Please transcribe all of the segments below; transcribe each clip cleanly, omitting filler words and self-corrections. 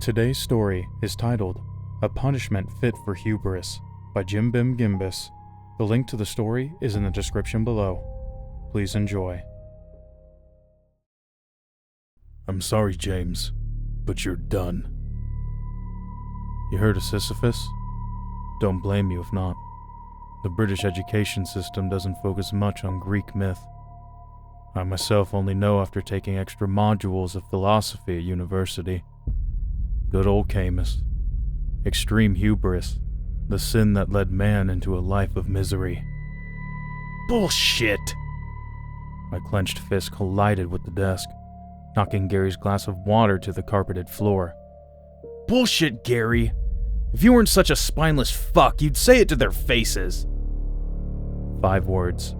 Today's story is titled A Punishment Fit for Hubris by jimbimgimbus. The link to the story is in the description below. Please enjoy. I'm sorry, James, but you're done. You heard of Sisyphus? Don't blame you if not. The British education system doesn't focus much on Greek myth. I myself only know after taking extra modules of philosophy at university. Good old Camus. Extreme hubris, the sin that led man into a life of misery. Bullshit! My clenched fist collided with the desk, knocking Gary's glass of water to the carpeted floor. Bullshit, Gary! If you weren't such a spineless fuck, you'd say it to their faces. 5 words.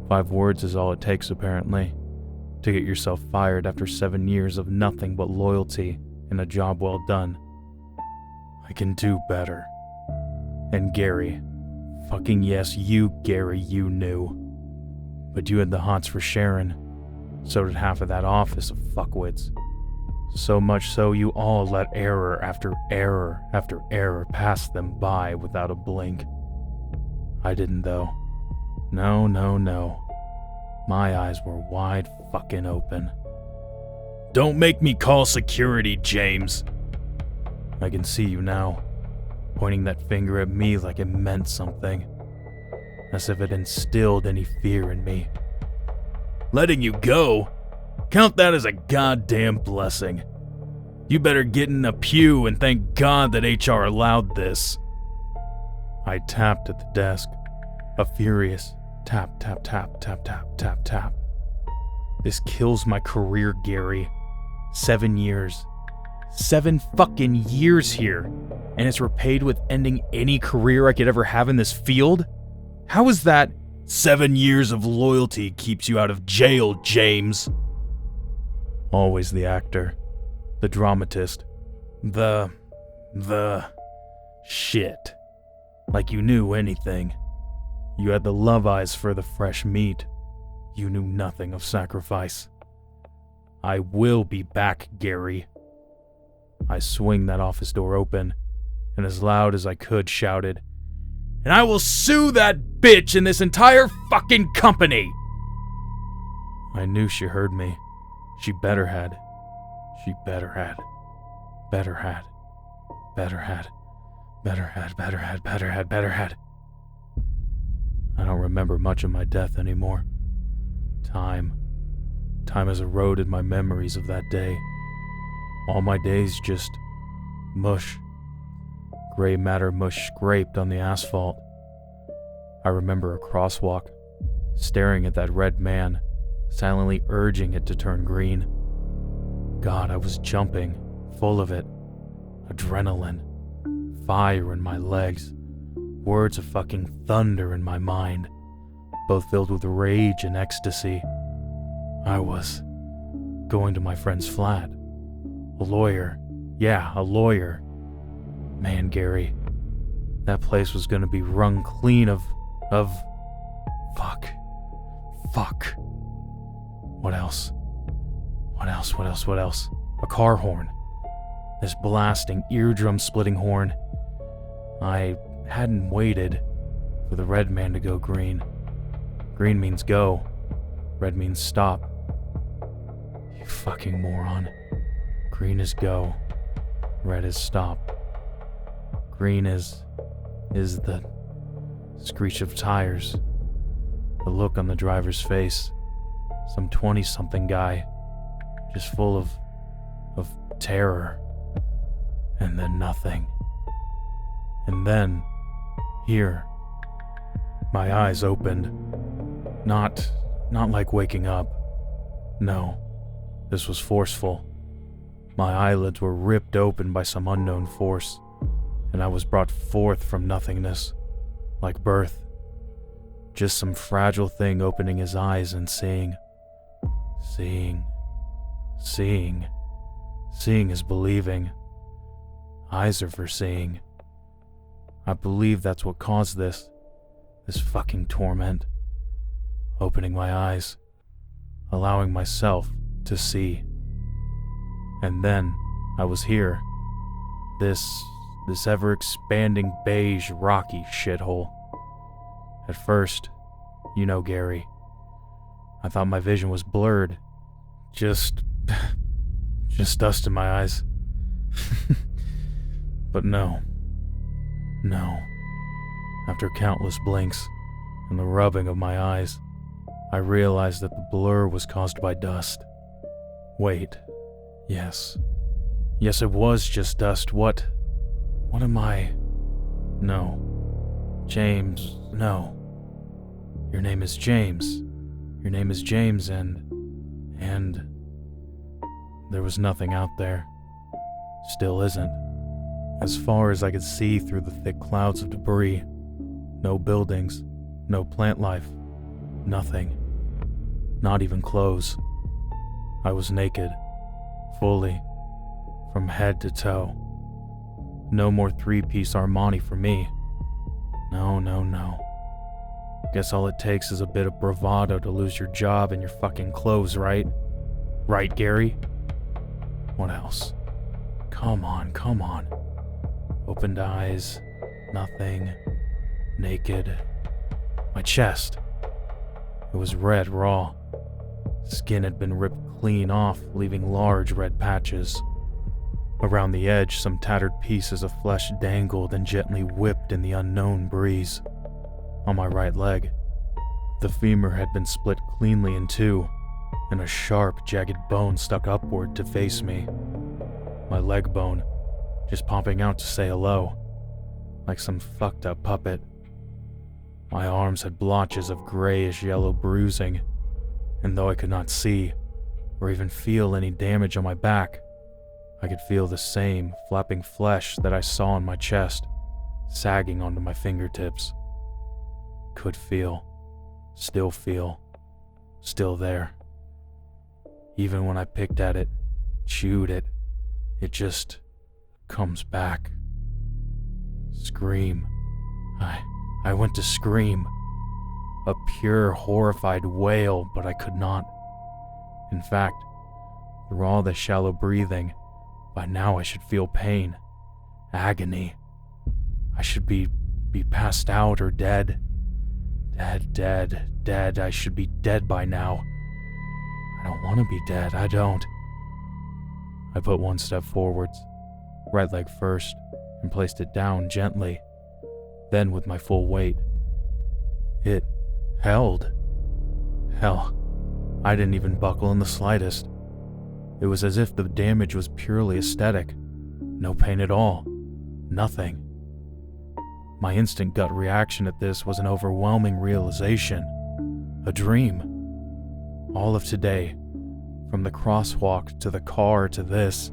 5 words is all it takes, apparently, to get yourself fired after 7 years of nothing but loyalty and a job well done. I can do better. And Gary, fucking yes, you, Gary, you knew. But you had the hots for Sharon. So did half of that office of fuckwits. So much so you all let error after error after error pass them by without a blink. I didn't though. No. My eyes were wide fucking open. Don't make me call security, James. I can see you now, pointing that finger at me like it meant something. As if it instilled any fear in me. Letting you go? Count that as a goddamn blessing. You better get in a pew and thank God that HR allowed this. I tapped at the desk, a furious tap, tap, tap, tap, tap, tap, tap. This kills my career, Gary. 7 years. 7 fucking years here, and it's repaid with ending any career I could ever have in this field? How is that? 7 years of loyalty keeps you out of jail, James. Always the actor, the dramatist, the shit. Like you knew anything. You had the love eyes for the fresh meat. You knew nothing of sacrifice. I will be back, Gary. I swing that office door open, and as loud as I could shouted, "And I will sue that bitch in this entire fucking company!" I knew she heard me. She better had. She better had. Better had. Better had. Better had. Better had. Better had. Better had. I don't remember much of my death anymore. Time has eroded my memories of that day. All my days just mush. Gray matter mush scraped on the asphalt. I remember a crosswalk, staring at that red man, silently urging it to turn green. God, I was jumping, full of it. Adrenaline, fire in my legs, words of fucking thunder in my mind, both filled with rage and ecstasy. I was going to my friend's flat. A lawyer. Yeah, a lawyer. Man, Gary, that place was gonna be wrung clean of fuck. What else? A car horn. This blasting, eardrum-splitting horn. I hadn't waited for the red man to go green. Green means go. Red means stop. You fucking moron. Green is go. Red is stop. Green is the screech of tires. The look on the driver's face. Some 20-something guy. Just full of terror. And then nothing. And then, here, my eyes opened. Not like waking up. No, this was forceful. My eyelids were ripped open by some unknown force, and I was brought forth from nothingness, like birth. Just some fragile thing opening his eyes and seeing. Seeing is believing. Eyes are for seeing. I believe that's what caused this fucking torment. Opening my eyes, allowing myself to see. And then I was here, this ever-expanding beige rocky shithole. At first, you know, Gary, I thought my vision was blurred. Just dust in my eyes. But no. After countless blinks and the rubbing of my eyes, I realized that the blur was caused by dust. Wait. Yes, it was just dust. What am I? No. James, no. Your name is James. Your name is James, and there was nothing out there. Still isn't. As far as I could see through the thick clouds of debris. No buildings, no plant life, nothing. Not even clothes. I was naked, fully, from head to toe. No more three-piece Armani for me. No. Guess all it takes is a bit of bravado to lose your job and your fucking clothes, right? Right, Gary? What else? Come on. Opened eyes, nothing, naked. My chest. It was red raw. Skin had been ripped clean off, leaving large red patches. Around the edge, some tattered pieces of flesh dangled and gently whipped in the unknown breeze. On my right leg, the femur had been split cleanly in two, and a sharp, jagged bone stuck upward to face me. My leg bone, just popping out to say hello, like some fucked up puppet. My arms had blotches of grayish-yellow bruising, and though I could not see, or even feel any damage on my back, I could feel the same flapping flesh that I saw on my chest, sagging onto my fingertips. Could feel, still there. Even when I picked at it, chewed it, it just comes back. Scream. I went to scream. A pure, horrified wail, but I could not. In fact, through all the shallow breathing, by now I should feel pain, agony. I should be passed out or dead. Dead. I should be dead by now. I don't want to be dead, I don't. I put one step forwards, right leg first, and placed it down gently, then with my full weight. It held. Hell, I didn't even buckle in the slightest. It was as if the damage was purely aesthetic. No pain at all. Nothing. My instant gut reaction at this was an overwhelming realization. A dream. All of today, from the crosswalk to the car to this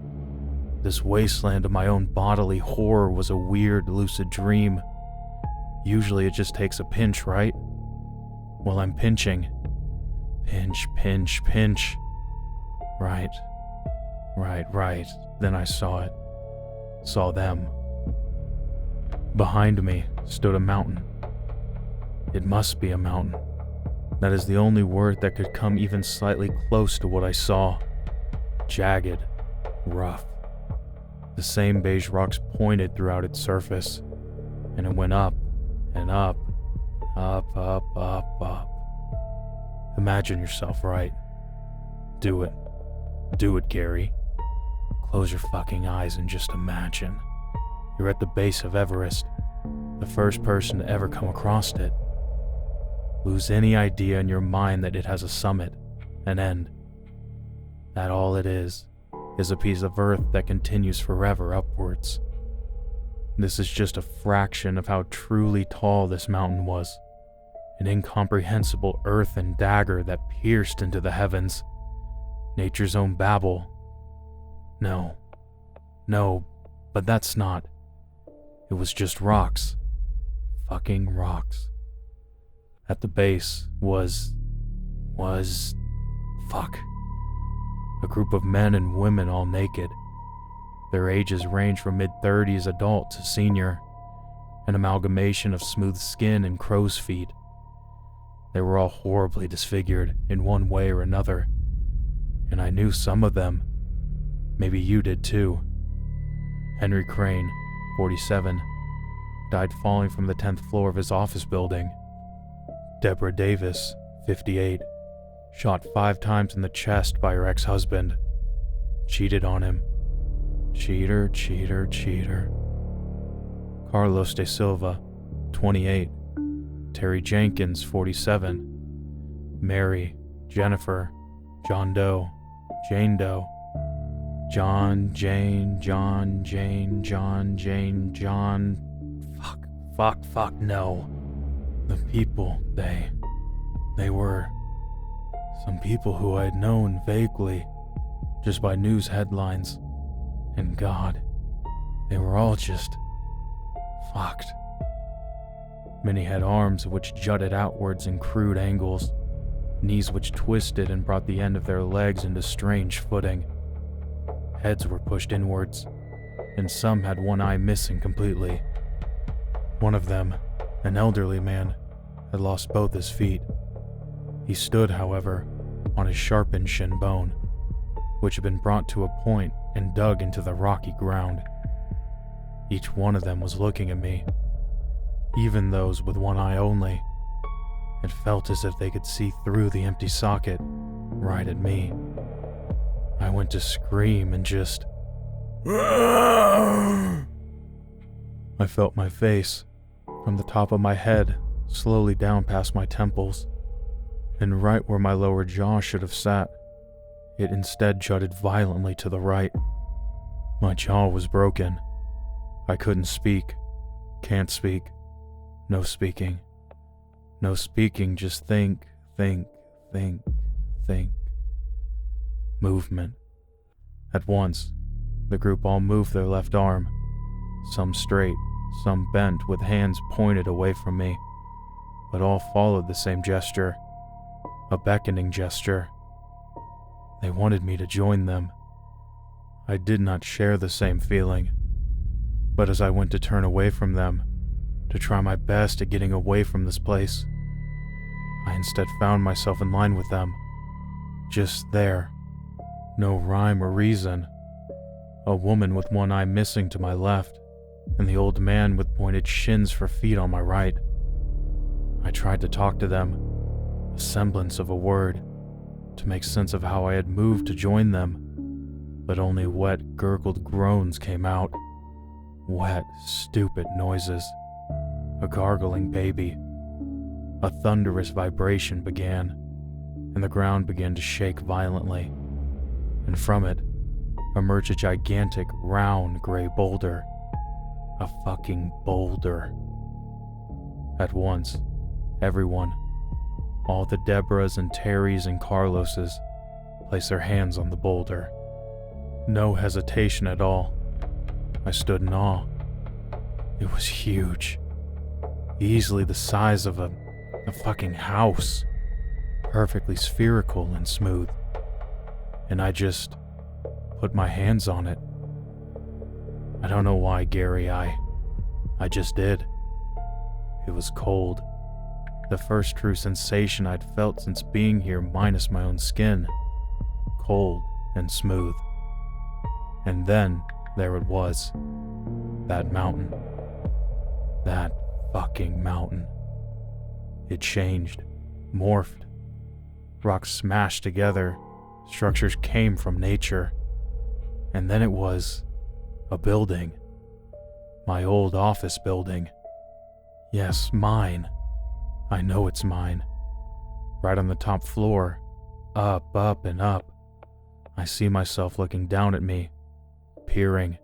wasteland of my own bodily horror was a weird, lucid dream. Usually it just takes a pinch, right? Well, I'm pinching. Pinch. Right. Then I saw it. Saw them. Behind me stood a mountain. It must be a mountain. That is the only word that could come even slightly close to what I saw. Jagged. Rough. The same beige rocks pointed throughout its surface, and it went up and up. Imagine yourself, right? Do it, Gary. Close your fucking eyes and just imagine. You're at the base of Everest, the first person to ever come across it. Lose any idea in your mind that it has a summit, an end. That all it is a piece of earth that continues forever upwards. This is just a fraction of how truly tall this mountain was. An incomprehensible earthen dagger that pierced into the heavens. Nature's own Babel. No, but that's not. It was just rocks. Fucking rocks. At the base was fuck. A group of men and women all naked. Their ages range from mid-30s adult to senior, an amalgamation of smooth skin and crow's feet. They were all horribly disfigured in one way or another, and I knew some of them. Maybe you did too. Henry Crane, 47, died falling from the 10th floor of his office building. Deborah Davis, 58, shot 5 times in the chest by her ex-husband. Cheated on him. Cheater, cheater, cheater. Carlos de Silva, 28, Terry Jenkins, 47, Mary, Jennifer, John Doe, Jane Doe, John, Jane, John, Jane, John, Jane, John. Fuck, no. The people, they were some people who I had known vaguely, just by news headlines. And God, they were all just fucked. Many had arms which jutted outwards in crude angles, knees which twisted and brought the end of their legs into strange footing. Heads were pushed inwards, and some had one eye missing completely. One of them, an elderly man, had lost both his feet. He stood, however, on his sharpened shin bone, which had been brought to a point and dug into the rocky ground. Each one of them was looking at me, even those with one eye only. It felt as if they could see through the empty socket, right at me. I went to scream and just... I felt my face, from the top of my head, slowly down past my temples, and right where my lower jaw should have sat, it instead jutted violently to the right. My jaw was broken. I couldn't speak, can't speak, no speaking. No speaking, just think. Movement. At once, the group all moved their left arm, some straight, some bent with hands pointed away from me, but all followed the same gesture, a beckoning gesture. They wanted me to join them. I did not share the same feeling, but as I went to turn away from them, to try my best at getting away from this place, I instead found myself in line with them, just there, no rhyme or reason. A woman with one eye missing to my left, and the old man with pointed shins for feet on my right. I tried to talk to them, a semblance of a word, to make sense of how I had moved to join them, but only wet, gurgled groans came out. Wet, stupid noises. A gargling baby. A thunderous vibration began, and the ground began to shake violently, and from it emerged a gigantic, round, gray boulder. A fucking boulder. At once, everyone, all the Deborahs and Terrys and Carloses, placed their hands on the boulder. No hesitation at all. I stood in awe. It was huge. Easily the size of a fucking house. Perfectly spherical and smooth. And I just put my hands on it. I don't know why, Gary, I just did. It was cold. The first true sensation I'd felt since being here minus my own skin. Cold and smooth. And then there it was. That mountain. That fucking mountain. It changed, morphed. Rocks smashed together, structures came from nature. And then it was a building. My old office building. Yes, mine. I know it's mine. Right on the top floor. Up, and up. I see myself looking down at me, peering.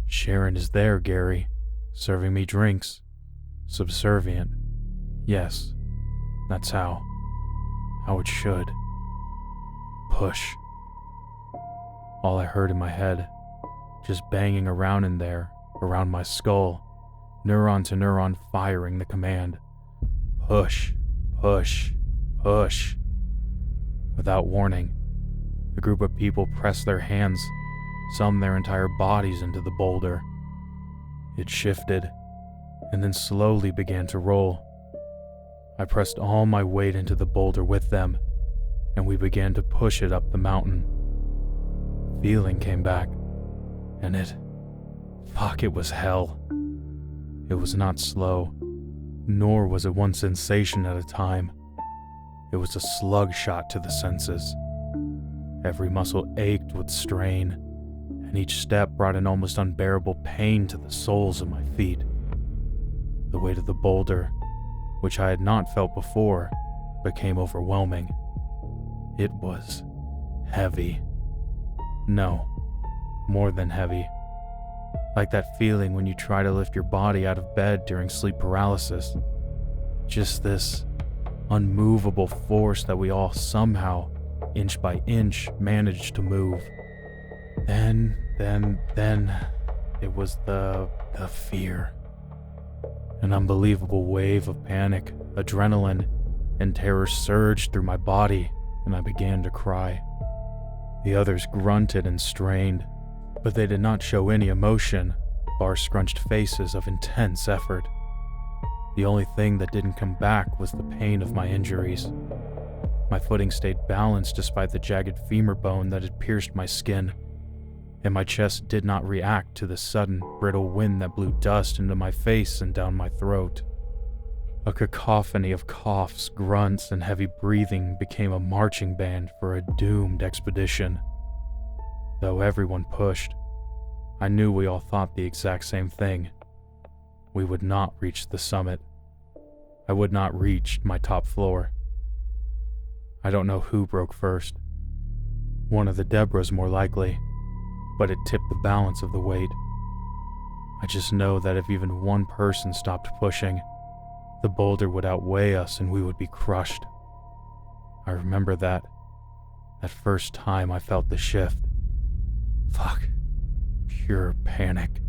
Sharon is there, Gary, serving me drinks. Subservient. Yes, that's how it should. Push. All I heard in my head, just banging around in there, around my skull, neuron to neuron firing the command. Push, push, push. Without warning, the group of people pressed their hands, some their entire bodies into the boulder. It shifted, and then slowly began to roll. I pressed all my weight into the boulder with them, and we began to push it up the mountain. Feeling came back, and Fuck, it was hell. It was not slow, nor was it one sensation at a time. It was a slug shot to the senses. Every muscle ached with strain, and each step brought an almost unbearable pain to the soles of my feet. The weight of the boulder, which I had not felt before, became overwhelming. It was heavy. No, more than heavy. Like that feeling when you try to lift your body out of bed during sleep paralysis. Just this unmovable force that we all somehow, inch by inch, managed to move. Then, it was the fear. An unbelievable wave of panic, adrenaline, and terror surged through my body, and I began to cry. The others grunted and strained, but they did not show any emotion, bar scrunched faces of intense effort. The only thing that didn't come back was the pain of my injuries. My footing stayed balanced despite the jagged femur bone that had pierced my skin, and my chest did not react to the sudden, brittle wind that blew dust into my face and down my throat. A cacophony of coughs, grunts, and heavy breathing became a marching band for a doomed expedition. Though everyone pushed, I knew we all thought the exact same thing. We would not reach the summit. I would not reach my top floor. I don't know who broke first. One of the Debras more likely, but it tipped the balance of the weight. I just know that if even one person stopped pushing, the boulder would outweigh us and we would be crushed. I remember that first time I felt the shift. Fuck. Pure panic.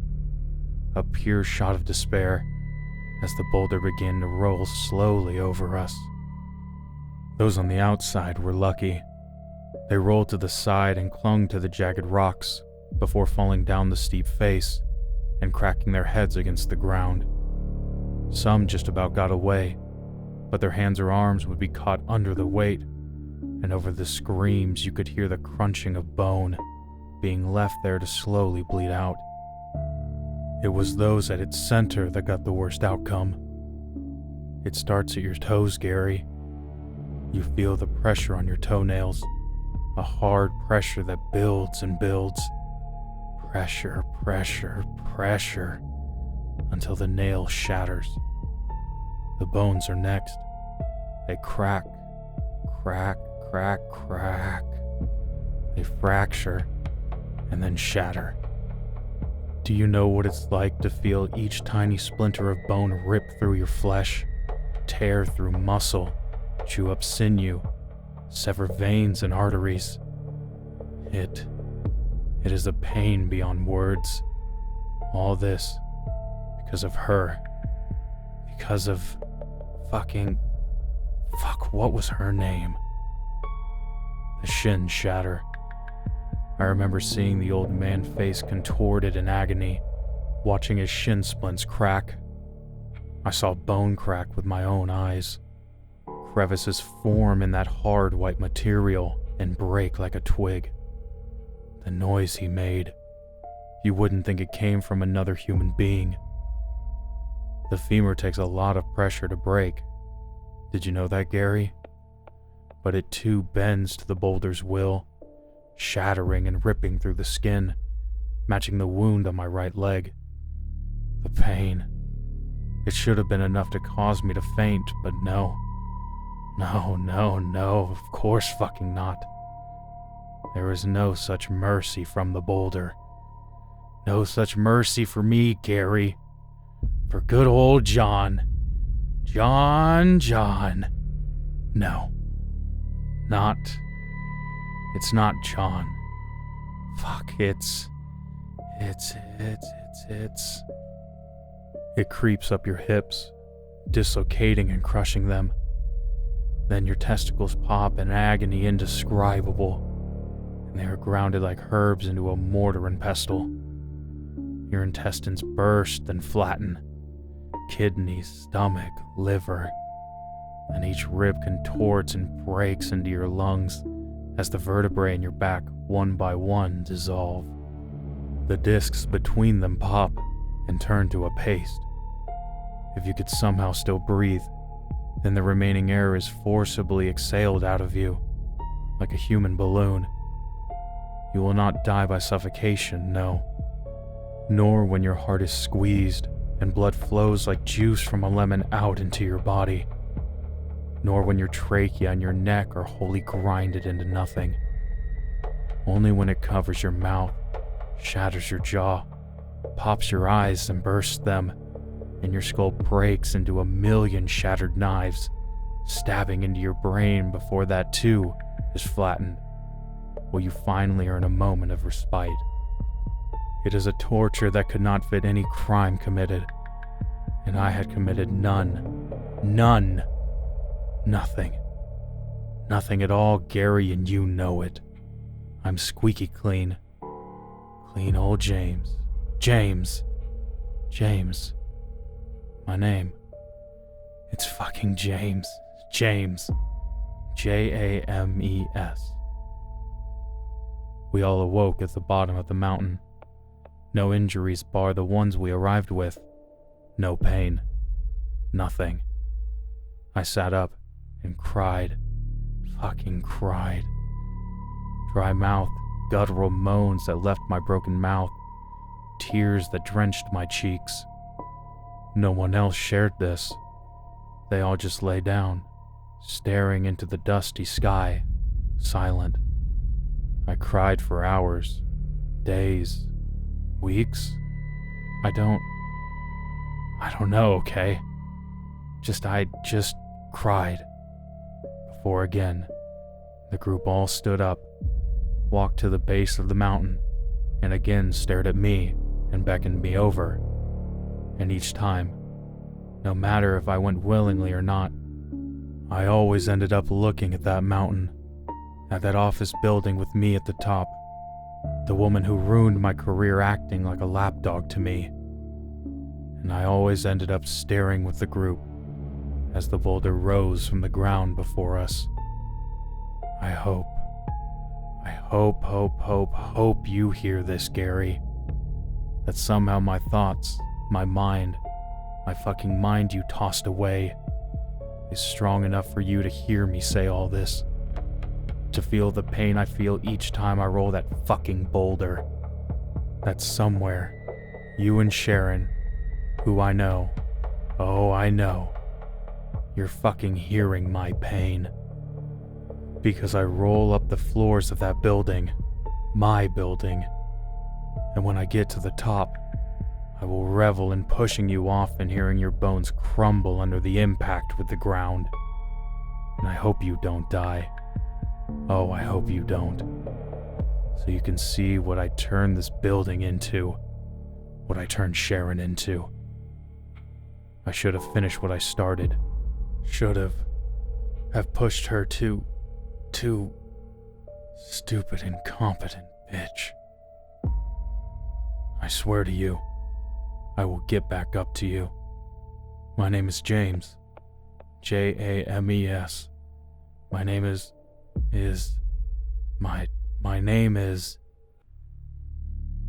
A pure shot of despair as the boulder began to roll slowly over us. Those on the outside were lucky. They rolled to the side and clung to the jagged rocks before falling down the steep face and cracking their heads against the ground. Some just about got away, but their hands or arms would be caught under the weight, and over the screams you could hear the crunching of bone being left there to slowly bleed out. It was those at its center that got the worst outcome. It starts at your toes, Gary. You feel the pressure on your toenails, a hard pressure that builds and builds. Pressure, pressure, pressure, until the nail shatters. The bones are next. They crack, crack, crack, crack. They fracture, and then shatter. Do you know what it's like to feel each tiny splinter of bone rip through your flesh, tear through muscle, chew up sinew, sever veins and arteries? It is a pain beyond words. All this because of her. Because of what was her name? The shins shatter. I remember seeing the old man face contorted in agony, watching his shin splints crack. I saw bone crack with my own eyes. Crevices form in that hard white material and break like a twig. The noise he made, you wouldn't think it came from another human being. The femur takes a lot of pressure to break. Did you know that, Gary? But it too bends to the boulder's will, shattering and ripping through the skin, matching the wound on my right leg. The pain. It should have been enough to cause me to faint, but no. No, of course fucking not. There is no such mercy from the boulder. No such mercy for me, Gary. For good old John. John. No. It's not John. Fuck, it's... It creeps up your hips, dislocating and crushing them. Then your testicles pop in agony indescribable, and they are grounded like herbs into a mortar and pestle. Your intestines burst and flatten, kidneys, stomach, liver, and each rib contorts and breaks into your lungs as the vertebrae in your back, one by one, dissolve. The discs between them pop and turn to a paste. If you could somehow still breathe, then the remaining air is forcibly exhaled out of you, like a human balloon. You will not die by suffocation, no. Nor when your heart is squeezed and blood flows like juice from a lemon out into your body. Nor when your trachea and your neck are wholly grinded into nothing. Only when it covers your mouth, shatters your jaw, pops your eyes and bursts them, and your skull breaks into a million shattered knives, stabbing into your brain before that too is flattened, will you finally earn a moment of respite. It is a torture that could not fit any crime committed, and I had committed none. None. Nothing. Nothing at all, Gary, and you know it. I'm squeaky clean. Clean old James. James. James. My name. It's fucking James. James. James. We all awoke at the bottom of the mountain. No injuries bar the ones we arrived with. No pain. Nothing. I sat up and cried. Fucking cried. Dry mouth, guttural moans that left my broken mouth. Tears that drenched my cheeks. No one else shared this. They all just lay down, staring into the dusty sky, silent. I cried for hours, days, weeks. I don't know, okay? I just cried. Before again, the group all stood up, walked to the base of the mountain, and again stared at me and beckoned me over. And each time, no matter if I went willingly or not, I always ended up looking at that mountain, at that office building with me at the top, the woman who ruined my career acting like a lapdog to me. And I always ended up staring with the group as the boulder rose from the ground before us. I hope you hear this, Gary. That somehow my thoughts, my mind, my fucking mind you tossed away, is strong enough for you to hear me say all this. To feel the pain I feel each time I roll that fucking boulder. That somewhere, you and Sharon, who I know, oh I know, you're fucking hearing my pain. Because I roll up the floors of that building, my building, and when I get to the top, I will revel in pushing you off and hearing your bones crumble under the impact with the ground. And I hope you don't die. Oh, I hope you don't. So you can see what I turned this building into, what I turned Sharon into. I should have finished what I started. Should have pushed her to stupid, incompetent bitch. I swear to you, I will get back up to you. My name is James. James. My name is my name is...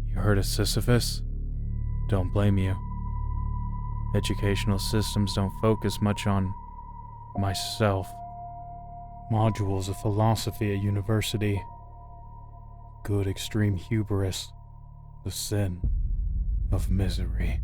You heard of Sisyphus? Don't blame you. Educational systems don't focus much on myself. Modules of philosophy at university. Good extreme hubris. The sin of misery.